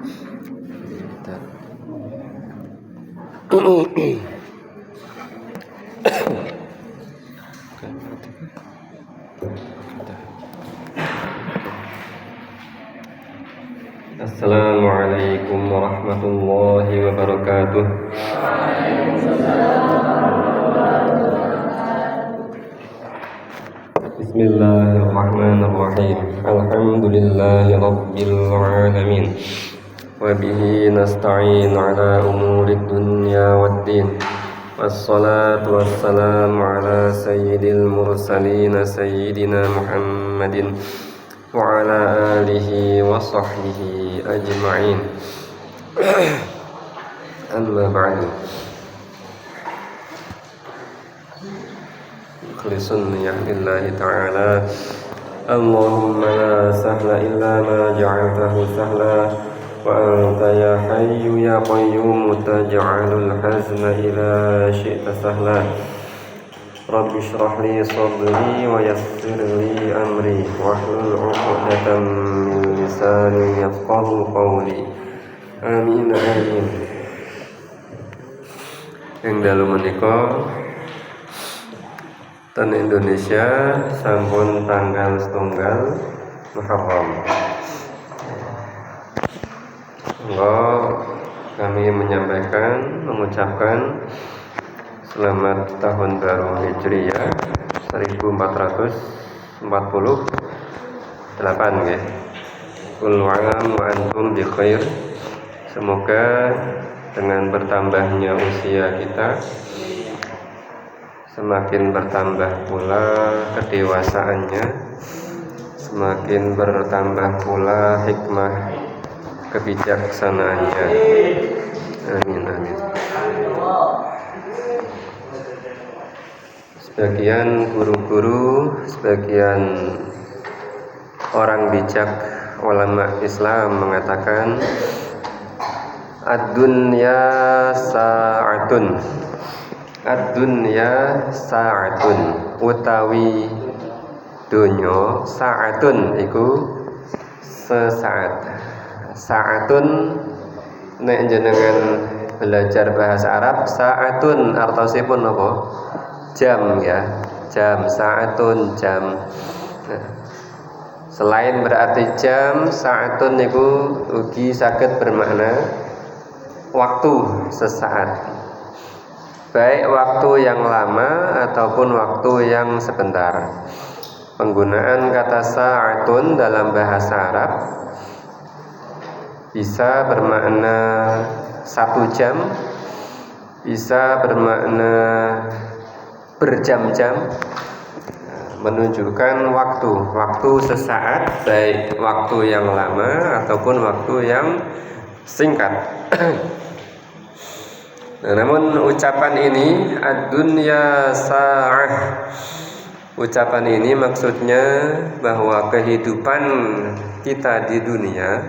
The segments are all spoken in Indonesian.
Assalamualaikum warahmatullahi wabarakatuh. Bismillahirrahmanirrahim. Alhamdulillahi rabbil alamin. Wa bihi nasta'in ala umurid dunya waddin. Wassalatu wassalamu ala sayyidil mursalin sayyidina Muhammadin wa ala alihi wa sahbihi ajma'in. Amma ba'du. Ikhlisun lillahi ta'ala. Allahumma la sahla illa ma ja'altahu sahla wa anta ya hayyu ya qayyum taj'alul hazna ila syi'ta sahla. Rabbi shrah li sadri wa yassir li amri wahlul 'uqdatam min lisani yafqahu qawli. Amin amin. Ing dalu menika ten Indonesia sampun tanggal 1 Muharram. Kami mengucapkan selamat tahun baru Hijriah 1448 nggih. Kullu 'am wa antum bi khair. Semoga dengan bertambahnya usia kita semakin bertambah pula kedewasaannya, semakin bertambah pula hikmah kebijaksanaannya. Amin amin. Sebagian guru-guru, sebagian orang bijak ulama Islam mengatakan ad-dunya sa'atun. Ad-dunya sa'atun utawi dunyo sa'atun iku sesaat. Sa'atun nek jenengan belajar bahasa Arab, sa'atun artosipun apa? Jam ya. Jam, sa'atun jam. Selain berarti jam, sa'atun iku ugi saged bermakna waktu sesaat. Baik waktu yang lama ataupun waktu yang sebentar. Penggunaan kata sa'atun dalam bahasa Arab bisa bermakna 1 jam, bisa bermakna berjam-jam, menunjukkan waktu sesaat, baik waktu yang lama ataupun waktu yang singkat. Namun ucapan ini ad-dunya sa'ah, ucapan ini maksudnya bahwa kehidupan kita di dunia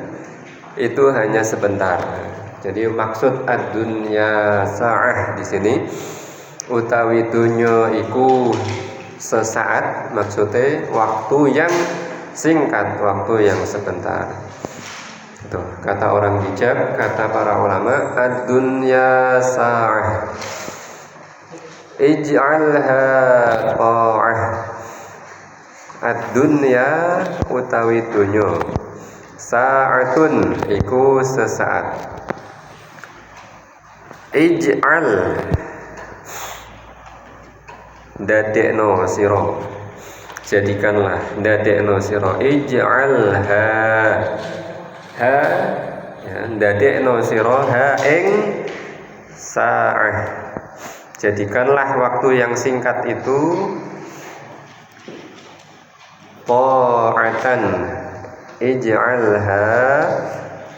itu hanya sebentar. Jadi maksud ad-dunya sa'ah di sini utawi dunya iku sesaat, maksudnya waktu yang singkat, waktu yang sebentar. Itu kata orang bijak, kata para ulama, ad-dunya sa'ah ij'alha qa'ah. Ad-dunya utawi dunya sa'atun iku sesaat. Ij'al dadekno sira, jadikanlah, dadekno sira, ij'alha ha ya, dadekno sira ha ing sa'ah, jadikanlah waktu yang singkat itu ta'atan, ij'alha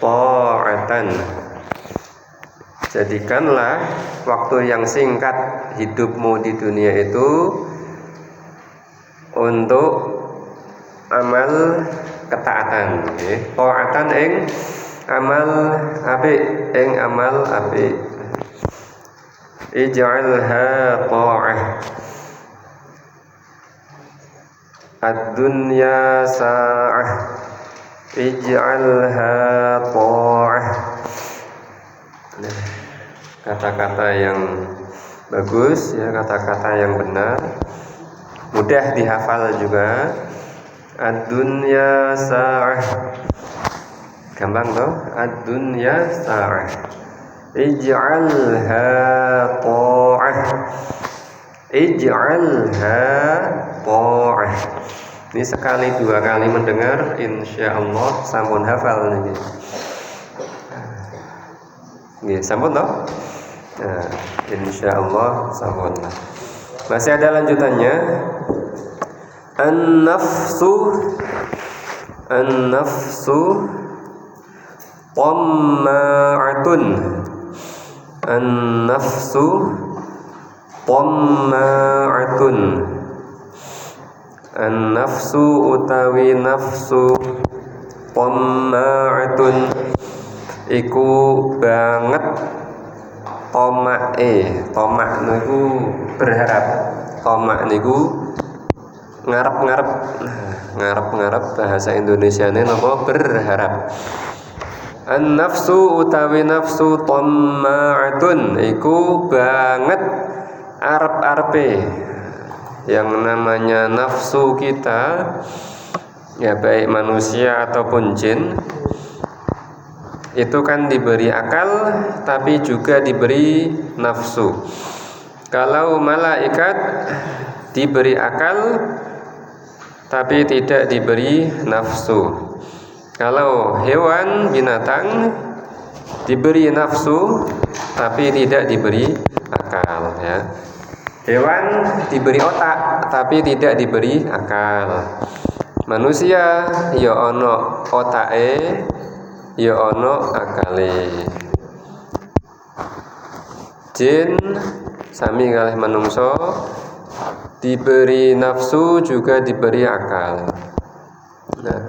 ta'atan, jadikanlah waktu yang singkat hidupmu di dunia itu untuk amal ketaatan, nggih. Ta'atan ing amal apik, ing amal apik. Ij'alha ta'ah. Ad-dunya sa'ah ij'alha ta'ah. kata-kata yang bagus ya, kata-kata yang benar, mudah dihafal juga. Ad-dunya sa'ah, gampang toh, ad-dunya sa'ah. Ij'alha ta'ah, ij'alha ta'ah. Ini sekali dua kali mendengar, insyaallah sampun hafal niki. Nggih, sampun toh? Nah, insyaallah sampun. Masih ada lanjutannya. An-nafsu, an-nafsu tamma'atun, an-nafsu tamma'atun. An-nafsu utawi nafsu tamma'atun iku banget tomak niku berharap, tomak niku ngarep bahasa Indonesiane napa berharap. An-nafsu utawi nafsu tamma'atun iku banget arep-arepe. Yang namanya nafsu kita ya, baik manusia ataupun jin, itu kan diberi akal tapi juga diberi nafsu. Kalau malaikat diberi akal tapi tidak diberi nafsu. Kalau hewan binatang diberi nafsu tapi tidak diberi akal ya. Hewan diberi otak tapi tidak diberi akal. Manusia ya ono otake, ya ono akale. Jin sami kalih manungsa diberi nafsu juga diberi akal. Nah,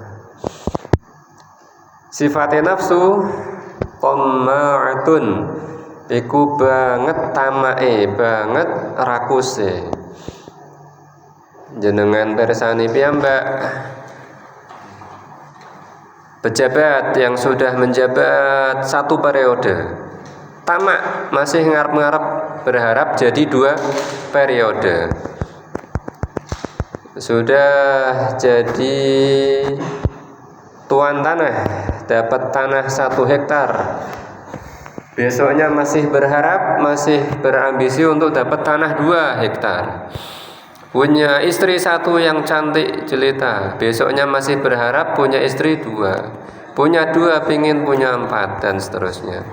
sifatnya nafsu tamma'atun iku banget tamake, banget rakuse. Jenengan persani piyambak pejabat yang sudah menjabat 1 periode, tamak masih ngarep-ngarep berharap jadi 2 periode. Sudah jadi tuan tanah, dapat tanah 1 hektar, besoknya masih berharap, masih berambisi untuk dapat tanah 2 hektar. Punya istri 1 yang cantik jelita, besoknya masih berharap punya istri 2. Punya 2 pingin punya 4 dan seterusnya.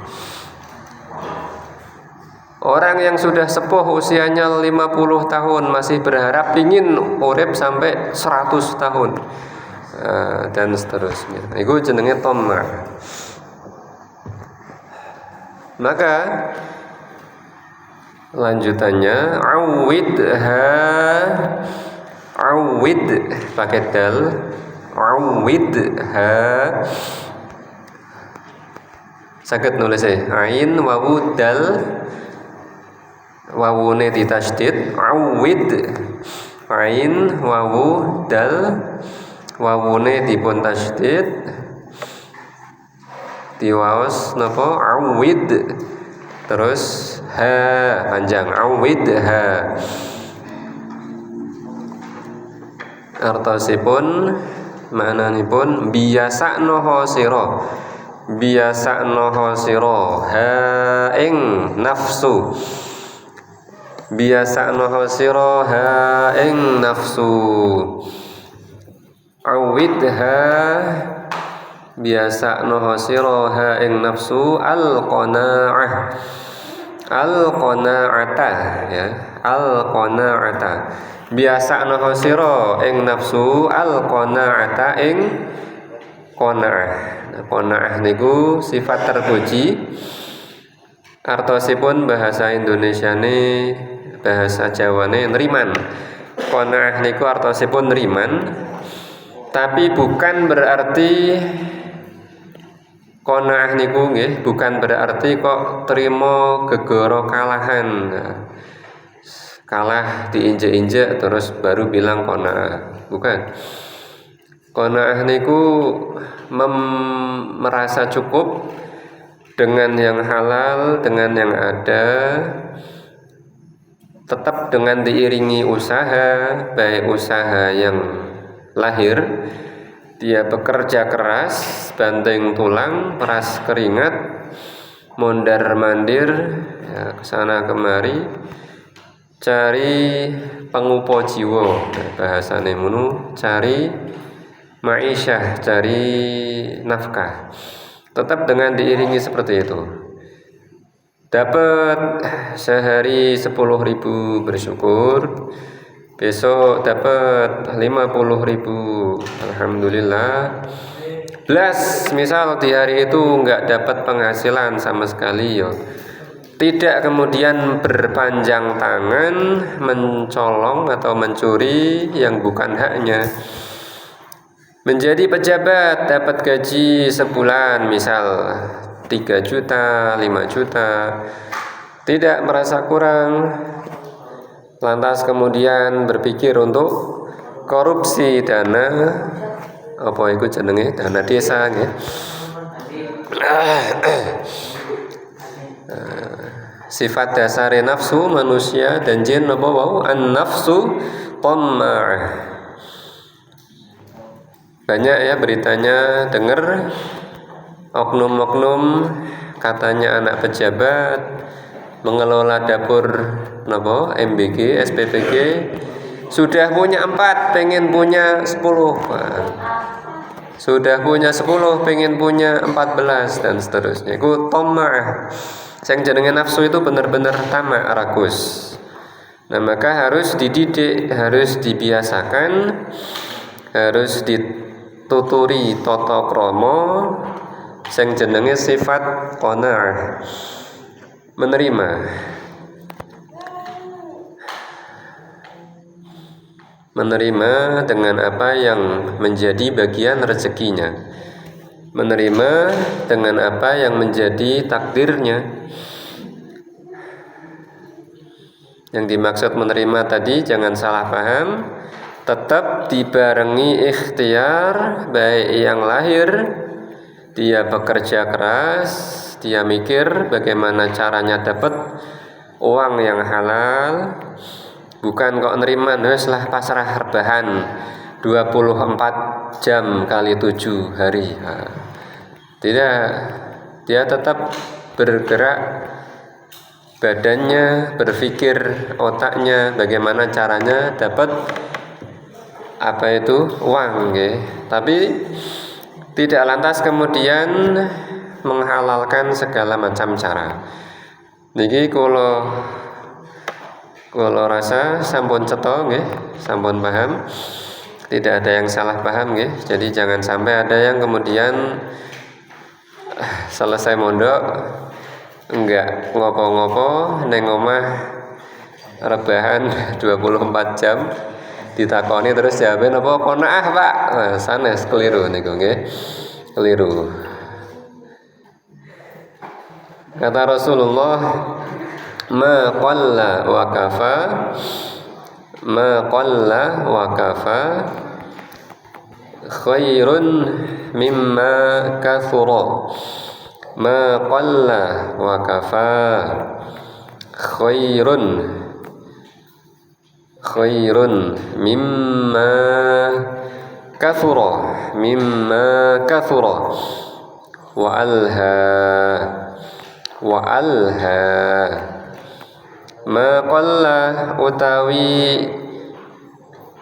Orang yang sudah sepuh usianya 50 tahun masih berharap pingin urip sampai 100 tahun dan seterusnya. Itu jenenge tamak. Maka lanjutannya awid pakai dal, awidha saged nulis ain wawu dal, wawune ditasydid, awid ain wawu dal, wawune dipun tasydid, diwaos napa awid, terus ha panjang, awidha. Artosipun maknanipun biasaknoho sira, biasaknoho sira ha ing nafsu, biasaknoho sira ha ing nafsu. Awidha biasaknoho sira ha ing nafsu al-qanaah, al-qanaata ya, al-qanaata. Biasaknoho sira ing nafsu al-qanaata ing qanaah. Qanaah niku sifat terpuji. Artosipun bahasa Indonesiane, bahasa Jawane neriman. Qanaah niku artosipun neriman, tapi bukan berarti qanaah niku nggih, bukan berarti kok trimo gegoro kalahan. Kalah diinjek-injek terus baru bilang qanaah. Bukan. Qanaah niku merasa cukup dengan yang halal, dengan yang ada, tetap dengan diiringi usaha, baik usaha yang lahir, dia bekerja keras, banting tulang, peras keringat, mondar-mandir, ya, kesana kemari, cari pengupo jiwa, bahasane munu, cari ma'isyah, cari nafkah. Tetap dengan diiringi seperti itu. Dapat sehari 10.000 bersyukur, besok dapat 50.000, alhamdulillah. Misal di hari itu nggak dapat penghasilan sama sekali, yo tidak kemudian berpanjang tangan mencolong atau mencuri yang bukan haknya. Menjadi pejabat dapat gaji sebulan misal 3 juta, 5 juta, tidak merasa kurang, lantas kemudian berpikir untuk korupsi dana, apa itu jenenge, dana desa ya. Sifat dasar nafsu manusia dan jin apa wau, an-nafsu tamma'ah. Banyak ya beritanya dengar oknum-oknum katanya anak pejabat mengelola dapur MBG, SPBG, sudah punya 4, pengen punya 10, sudah punya 10, pengen punya 14 dan seterusnya. Itu tamma'ah. Yang jenenge nafsu itu benar-benar tamak, rakus. Nah, maka harus dididik, harus dibiasakan, harus dituturi tata krama sing jenenge sifat qanaah, menerima. Menerima dengan apa yang menjadi bagian rezekinya, menerima dengan apa yang menjadi takdirnya. Yang dimaksud menerima tadi jangan salah paham, tetap dibarengi ikhtiar, baik yang lahir, dia bekerja keras, dia mikir bagaimana caranya dapat uang yang halal, bukan kok nerima lah pasrah rebahan 24 jam kali 7 hari. Tidak, dia tetap bergerak badannya, berpikir otaknya bagaimana caranya dapat apa itu uang, okay? Tapi tidak lantas kemudian menghalalkan segala macam cara. Niki kalau rasa sampun cetha nggih, sampun paham. Tidak ada yang salah paham nggih. Jadi jangan sampai ada yang kemudian selesai mondok enggak ngopo-ngopo neng omah rebahan 24 jam, ditakoni terus jawabin apa qanaah Pak. Nah, sanes keliru niku nggih. Keliru. Kata Rasulullah, ma qalla wa kafa, ma qalla wa kafa khairun mimma kathura. Ma qalla wa kafa khairun mimma kathura wa alha. Ma qalla utawi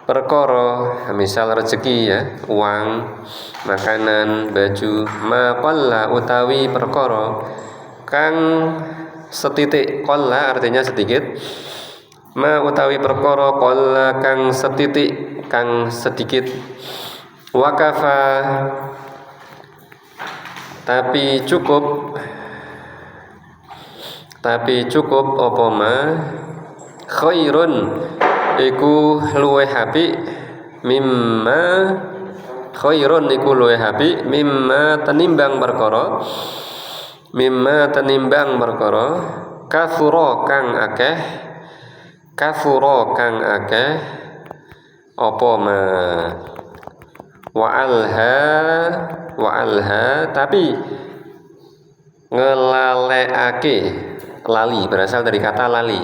perkara, misal rezeki ya, uang, makanan, baju. Ma qalla utawi perkara kang setitik, qalla artinya sedikit. Ma utawi perkara qalla kang setitik, kang sedikit. Wakafa tapi cukup apa ma khairun iku luweh apik, mimma khairun iku luweh apik, mimma tenimbang perkara kathura kang akeh apa ma wa alha tapi ngelalekake, lali berasal dari kata lali.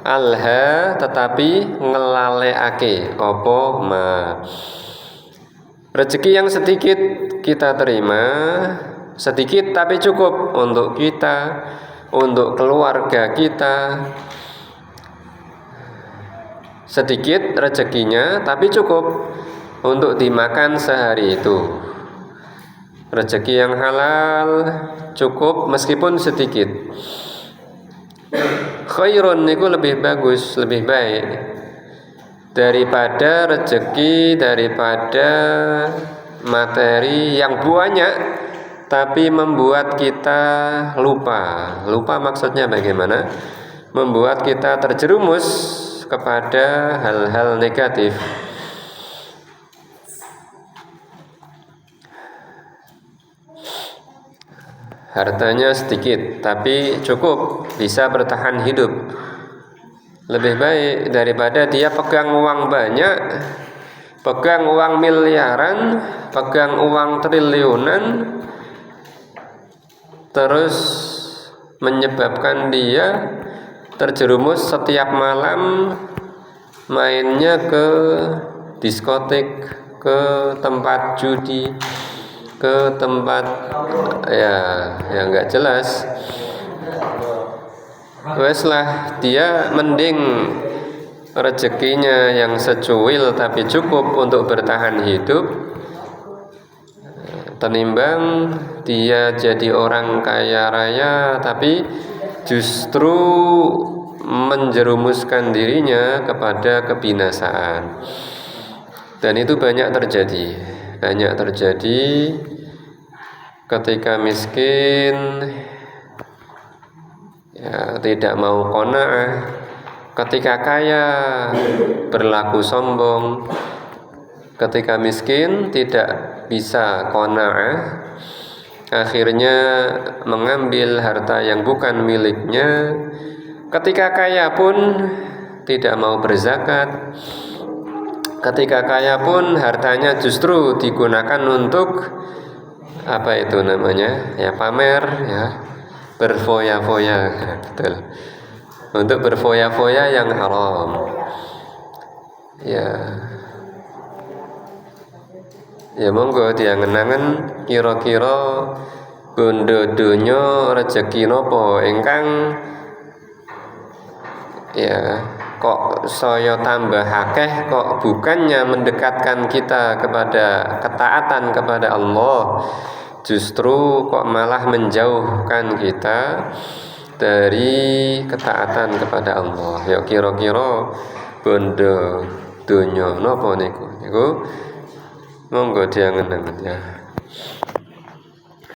Alha tetapi ngelalekake apa ma. Rezeki yang sedikit kita terima, sedikit tapi cukup untuk kita, untuk keluarga kita. Sedikit rezekinya tapi cukup untuk dimakan sehari itu. Rezeki yang halal cukup meskipun sedikit. Khairun itu lebih bagus, lebih baik daripada rezeki, daripada materi yang banyak tapi membuat kita lupa. Lupa maksudnya bagaimana? Membuat kita terjerumus kepada hal-hal negatif. Hartanya sedikit tapi cukup bisa bertahan hidup, lebih baik daripada dia pegang uang banyak, pegang uang miliaran, pegang uang triliunan, terus menyebabkan dia terjerumus setiap malam mainnya ke diskotik, ke tempat judi, ke tempat ya nggak jelas. Wes lah, dia mending rezekinya yang secuil tapi cukup untuk bertahan hidup, tenimbang dia jadi orang kaya raya tapi justru menjerumuskan dirinya kepada kebinasaan. Dan itu banyak terjadi ketika miskin ya tidak mau qanaah, ketika kaya berlaku sombong, ketika miskin tidak bisa qanaah, akhirnya mengambil harta yang bukan miliknya, ketika kaya pun tidak mau berzakat, ketika kaya pun hartanya justru digunakan untuk apa itu namanya, ya pamer, ya berfoya-foya, betul, untuk berfoya-foya yang haram. Ya monggo diangen-angen kira-kira bondo donya rezeki napa ingkang ya kok saya tambah akeh, kok bukannya mendekatkan kita kepada ketaatan kepada Allah, justru kok malah menjauhkan kita dari ketaatan kepada Allah. Ya kira-kira bondo donya napa niku monggo diangen-angen ya.